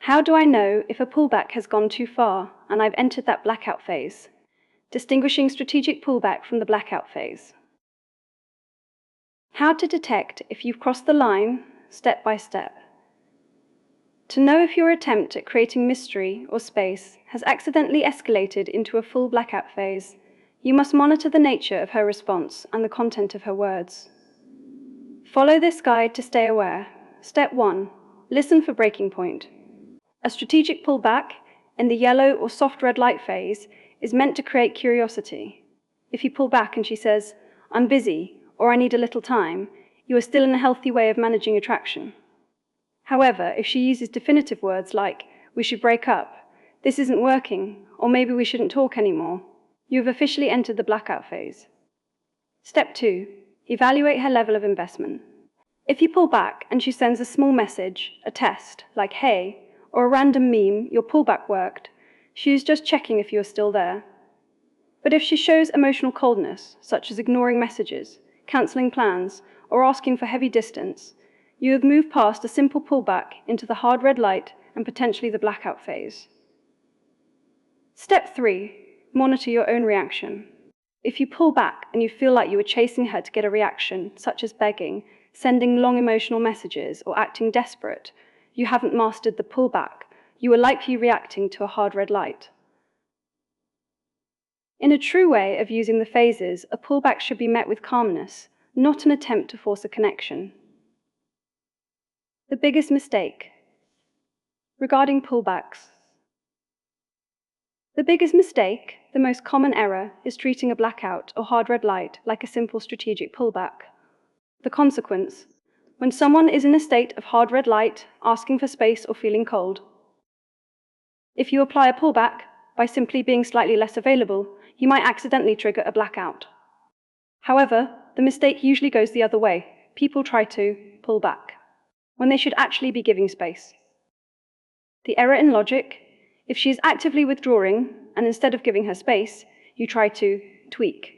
How do I know if a pullback has gone too far and I've entered that blackout phase? Distinguishing strategic pullback from the blackout phase. How to detect if you've crossed the line, step by step. To know if your attempt at creating mystery or space has accidentally escalated into a full blackout phase, you must monitor the nature of her response and the content of her words. Follow this guide to stay aware. Step 1. Listen for breaking point. A strategic pullback in the yellow or soft red light phase is meant to create curiosity. If you pull back and she says, "I'm busy," or "I need a little time," you are still in a healthy way of managing attraction. However, if she uses definitive words like, "We should break up," "This isn't working," or "Maybe we shouldn't talk anymore," you have officially entered the blackout phase. Step 2. Evaluate her level of investment. If you pull back and she sends a small message, a test, like "Hey," or a random meme, your pullback worked. She is just checking if you are still there. But if she shows emotional coldness, such as ignoring messages, cancelling plans, or asking for heavy distance, you have moved past a simple pullback into the hard red light and potentially the blackout phase. Step 3. Monitor your own reaction. If you pull back and you feel like you are chasing her to get a reaction, such as begging, sending long emotional messages, or acting desperate, you haven't mastered the pullback. You are likely reacting to a hard red light. In a true way of using the phases, a pullback should be met with calmness, not an attempt to force a connection. The biggest mistake. Regarding pullbacks. The biggest mistake, the most common error, is treating a blackout or hard red light like a simple strategic pullback. The consequence: when someone is in a state of hard red light, asking for space or feeling cold. If you apply a pullback by simply being slightly less available, you might accidentally trigger a blackout. However, the mistake usually goes the other way. People try to pull back when they should actually be giving space. The error in logic: if she is actively withdrawing and instead of giving her space, you try to tweak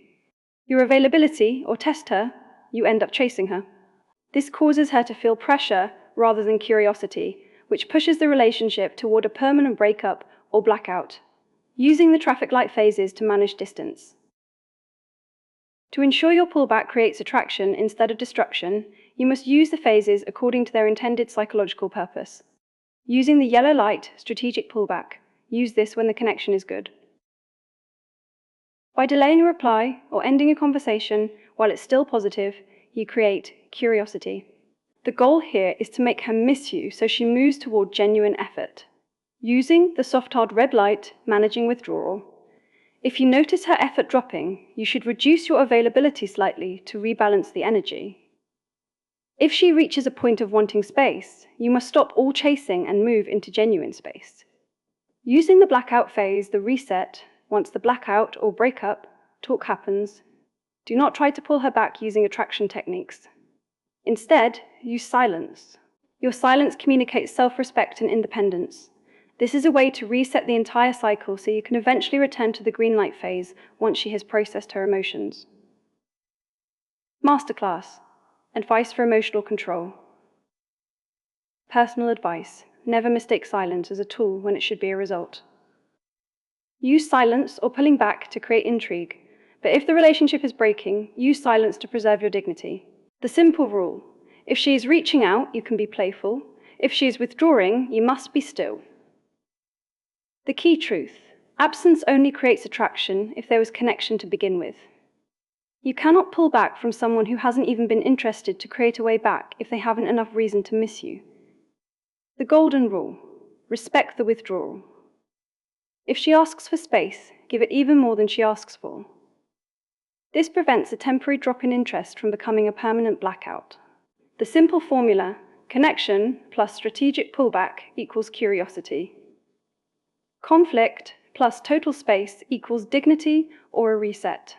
your availability or test her, you end up chasing her. This causes her to feel pressure rather than curiosity, which pushes the relationship toward a permanent breakup or blackout. Using the traffic light phases to manage distance. To ensure your pullback creates attraction instead of destruction, you must use the phases according to their intended psychological purpose. Using the yellow light, strategic pullback. Use this when the connection is good. By delaying a reply or ending a conversation while it's still positive, you create curiosity. The goal here is to make her miss you so she moves toward genuine effort. Using the soft hard red light, managing withdrawal. If you notice her effort dropping, you should reduce your availability slightly to rebalance the energy. If she reaches a point of wanting space, you must stop all chasing and move into genuine space. Using the blackout phase, the reset, once the blackout or breakup talk happens, do not try to pull her back using attraction techniques. Instead, use silence. Your silence communicates self-respect and independence. This is a way to reset the entire cycle so you can eventually return to the green light phase once she has processed her emotions. Masterclass. Advice for emotional control. Personal advice: never mistake silence as a tool when it should be a result. Use silence or pulling back to create intrigue, but if the relationship is breaking, use silence to preserve your dignity. The simple rule: if she is reaching out, you can be playful. If she is withdrawing, you must be still. The key truth: absence only creates attraction if there was connection to begin with. You cannot pull back from someone who hasn't even been interested to create a way back if they haven't enough reason to miss you. The golden rule: respect the withdrawal. If she asks for space, give it even more than she asks for. This prevents a temporary drop in interest from becoming a permanent blackout. The simple formula: connection plus strategic pullback equals curiosity. Conflict plus total space equals dignity or a reset.